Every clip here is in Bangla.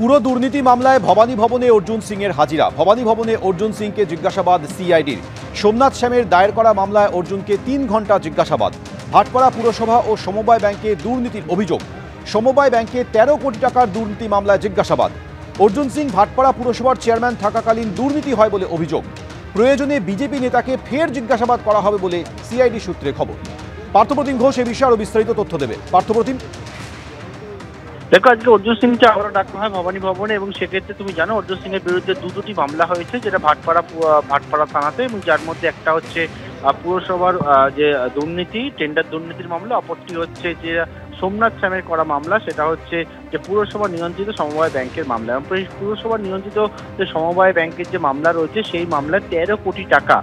পুরো দুর্নীতি মামলায় ভবানী ভবনে অর্জুন সিং এর হাজিরা। ভবানী ভবনে অর্জুন সিংকে জিজ্ঞাসাবাদ সিআইডির। সোমনাথ শ্যামের দায়ের করা মামলায় অর্জুনকে 3 ঘন্টা জিজ্ঞাসাবাদ। ভাটপাড়া পুরসভা ও সমবায় ব্যাংকে দুর্নীতির অভিযোগ। সমবায় ব্যাংকে 13 কোটি টাকার দুর্নীতি মামলায় জিজ্ঞাসাবাদ। অর্জুন সিং ভাটপাড়া পুরসভার চেয়ারম্যান থাকাকালীন দুর্নীতি হয় বলে অভিযোগ। প্রয়োজনে বিজেপি নেতাকে ফের জিজ্ঞাসাবাদ করা হবে বলে সিআইডি সূত্রে খবর। পার্থপ্রতিম ঘোষ এ বিষয়ে আরো বিস্তারিত তথ্য দেবে। পার্থপ্রতিম, দেখো, আজকে অর্জুন সিংকে আবারও ডাকা হয় ভবানী ভবনে এবং সেক্ষেত্রে তুমি জানো অর্জুন সিং এর বিরুদ্ধে দুটি মামলা হয়েছে, যেটা ভাটপাড়া থানাতে, এবং যার মধ্যে একটা হচ্ছে পুরসভার যে দুর্নীতি, টেন্ডার দুর্নীতির মামলা, অপরটি হচ্ছে যে সোমনাথ শ্যামের করা মামলা, সেটা হচ্ছে যে পুরসভা নিয়ন্ত্রিত সমবায় ব্যাংকের মামলা। এবং পুরসভা নিয়ন্ত্রিত যে সমবায় ব্যাংকের যে মামলা রয়েছে সেই মামলায় 13 কোটি টাকা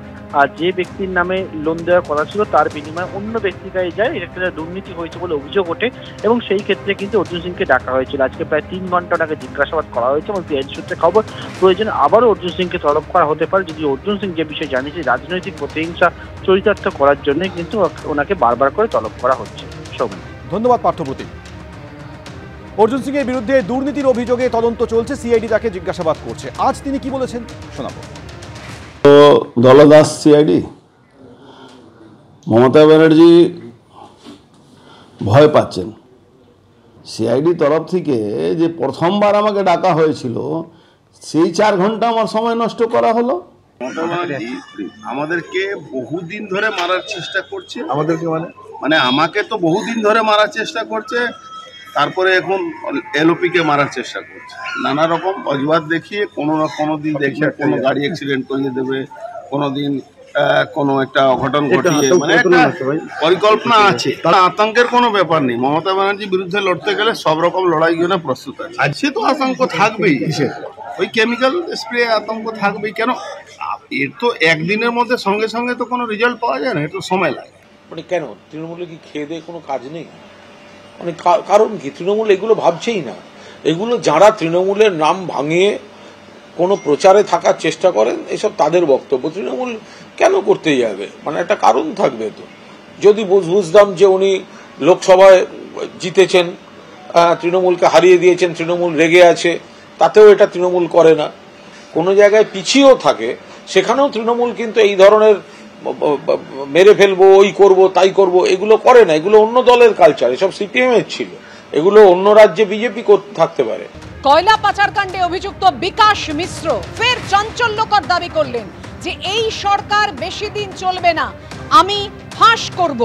যে ব্যক্তির নামে লোন দেওয়ার কথা ছিল তার বিনিময়ে অন্য ব্যক্তির কাছে যায়, এটা দুর্নীতি হয়েছে বলে অভিযোগ ওঠে এবং সেই ক্ষেত্রে কিন্তু অর্জুন সিংকে ডাকা হয়েছিল। আজকে প্রায় 3 ঘন্টা তাকে জিজ্ঞাসাবাদ করা হয়েছে এবং সিআইডি সূত্রে খবর প্রয়োজনে আবারও অর্জুন সিংকে তলব করা হতে পারে, যদি অর্জুন সিং যে বিষয়ে জানিয়েছে রাজনৈতিক প্রতিহিংসা চরিতার্থ করার জন্য কিন্তু ওনাকে বারবার করে তলব করা হচ্ছে। ধন্যবাদ পার্থপ্রতিম। অর্জুন সিং এর বিরুদ্ধে দুর্নীতির অভিযোগে তদন্ত চলছে, সিআইডি তাকে জিজ্ঞাসাবাদ করছে। আজ তিনি কি বলেছেন শোনাবো। তো দলদাস সিআইডি, মমতা ব্যানার্জি ভয় পাচ্ছেন। সিআইডি তরফ থেকে যে প্রথমবার আমাকে ডাকা হয়েছিল সেই 4 ঘন্টা আমার সময় নষ্ট করা হলো। আমাদেরকে বহুদিন ধরে মারার চেষ্টা করছে। আমাদেরকে মানে আমাকে তো বহুদিন ধরে মারার চেষ্টা করছে, তারপরে এখন এলওপিকে মারার চেষ্টা করছে। নানা রকম অজুহাত দেখিয়ে কোনো দিন দেখিয়ে কোনো গাড়ি অ্যাক্সিডেন্ট করিয়ে দেবে, কোনো দিন কোনো একটা অঘটন ঘটিয়ে, মানে একটা পরিকল্পনা আছে। তারা আতঙ্কের কোনো ব্যাপার নেই। মমতা ব্যানার্জির বিরুদ্ধে লড়তে গেলে সব রকম লড়াই জন্য প্রস্তুত আছে। আর সে তো আতঙ্ক থাকবেই, ওই কেমিক্যাল স্প্রে আতঙ্ক থাকবেই। কেন এর তো একদিনের মধ্যে সঙ্গে সঙ্গে তো কোনো রেজাল্ট পাওয়া যায় না, এর তো সময় লাগে। মানে কেন তৃণমূলে কি খেয়ে দিয়ে কোনো কাজ নেই? মানে কারণ কি তৃণমূল এগুলো ভাবছেই না। এগুলো যারা তৃণমূলের নাম ভাঙিয়ে কোনো প্রচারে থাকার চেষ্টা করেন, এসব তাদের বক্তব্য। তৃণমূল কেন করতে যাবে? মানে একটা কারণ থাকবে তো। যদি বুঝতাম যে উনি লোকসভায় জিতেছেন, তৃণমূলকে হারিয়ে দিয়েছেন, তৃণমূল রেগে আছে, তাতেও এটা তৃণমূল করে না। কোনো জায়গায় পিছিয়েও থাকে, সেখানেও তৃণমূল কিন্তু এই ধরনের মেরে ফেলবো, ওই করব তাই করব এগুলো করে না। এগুলো অন্য দলের কালচার, এসব সিপিএম এর ছিল, এগুলো অন্য রাজ্যে বিজেপি থাকতে পারে। কয়লা পাচার কাণ্ডে অভিযুক্ত বিকাশ মিশ্র ফের চাঞ্চল্যকর দাবি করলেন যে এই সরকার বেশি দিন চলবে না, আমি ফাঁস করব।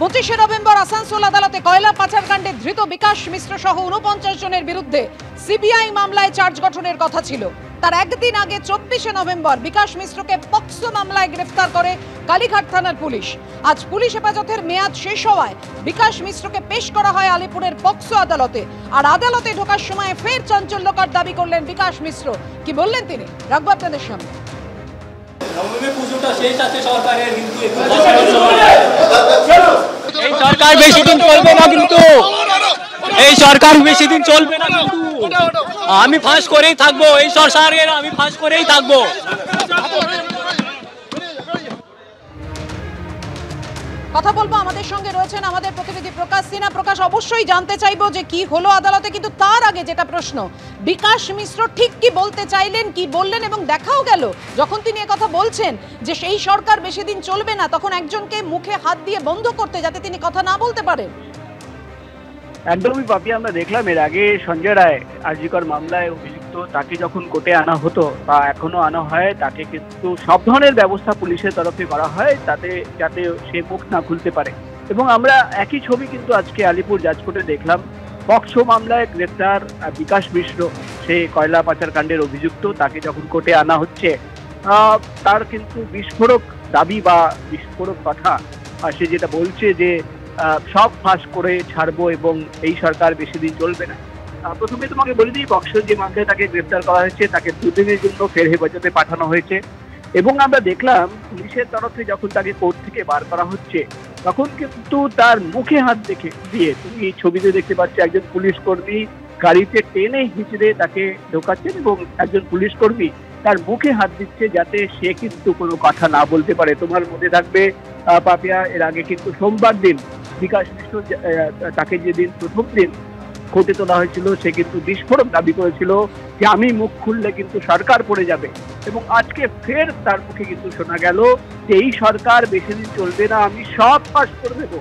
25 নভেম্বর আসানসোল আদালতে কয়লা পাচার কাণ্ডে ধৃত বিকাশ মিশ্র সহ 49 জনের বিরুদ্ধে সিবিআই মামলায় চার্জ গঠনের কথা ছিল। তার একদিন আগে 24 নভেম্বর বিকাশ মিশ্রকে পক্সো মামলায় গ্রেফতার করে কালীঘাট থানার পুলিশ। আজ পুলিশ হেফাজতের মেয়াদ শেষ হওয়ায় বিকাশ মিশ্রকে পেশ করা হয় আলিপুরের পক্সো আদালতে। আর আদালতে ঢোকার সময় ফের চাঞ্চল্যকর দাবি করলেন বিকাশ মিশ্র। কি বললেন তিনি, রাখবো আপনাদের সামনে। এই সরকার বেশি দিন চলবে না, কিন্তু এই সরকার বেশি দিন চলবে না, কিন্তু আমি ফাঁস করেই থাকবো। এই সরকারের আমি ফাঁস করেই থাকবো। কথা বলবো, আমাদের সঙ্গে রয়েছেন আমাদের প্রতিনিধি প্রকাশ সিনহা। প্রকাশ, অবশ্যই জানতে চাইবো যে কি হলো আদালতে, কিন্তু তার আগে যেটা প্রশ্ন, বিকাশ মিশ্র ঠিক কি বলতে চাইলেন, কি বললেন, এবং দেখাও গেল যখন তিনি কথা বলছেন যে সেই সরকার বেশি দিন চলবে না, তখন একজনকে মুখে হাত দিয়ে বন্ধ করতে, যাতে তিনি কথা না বলতে পারেন। একদমই পাপি, আমরা দেখলাম এর আগে সঞ্জয় রায় আরজিকর মামলায় অভিযুক্ত, তাকে যখন কোর্টে আনা হতো বা এখনো আনা হয়, তাকে কিন্তু সব ধরনের ব্যবস্থা পুলিশের তরফে করা হয় যাতে সে মুখ না খুলতে পারে। এবং আমরা একই ছবি কিন্তু আজকে আলিপুর জাজ কোর্টে দেখলাম। পক্সো মামলায় গ্রেফতার বিকাশ মিশ্র, সে কয়লা পাচার কাণ্ডের অভিযুক্ত, তাকে যখন কোর্টে আনা হচ্ছে তার কিন্তু বিস্ফোরক দাবি বা বিস্ফোরক কথা। সে যেটা বলছে যে সব ফাঁস করে ছাড়বো এবং এই সরকার বেশি দিন চলবে না। প্রথমে তোমাকে বলে দিই, পক্সো যে মামলায় তাকে গ্রেফতার করা হয়েছে তাকে 2 দিনের জন্য ফের হেফাজতে পাঠানো হয়েছে। এবং আমরা দেখলাম পুলিশের তরফে যখন তাকে কোর্ট থেকে বার করা হচ্ছে তখন কিন্তু তার মুখে হাত দিয়ে, তুমি এই ছবিতে দেখতে পাচ্ছ, একজন পুলিশ কর্মী গাড়িতে টেনে হিঁচড়ে তাকে ঢোকাচ্ছেন এবং একজন পুলিশ কর্মী তার মুখে হাত দিচ্ছে যাতে সে কিন্তু কোনো কথা না বলতে পারে। তোমার মধ্যে থাকবে পাপিয়া, এর আগে কিন্তু সোমবার দিন বিকাশ মিশ্র তাকে যেদিন প্রথম দিন কোর্টে তোলা হয়েছিল, সে কিন্তু বিস্ফোরক দাবি করেছিল যে আমি মুখ খুললে কিন্তু সরকার পড়ে যাবে, এবং আজকে ফের তার মুখে কিন্তু শোনা গেল যে এই সরকার বেশি দিন চলবে না, আমি সব পাশ করে দেবো।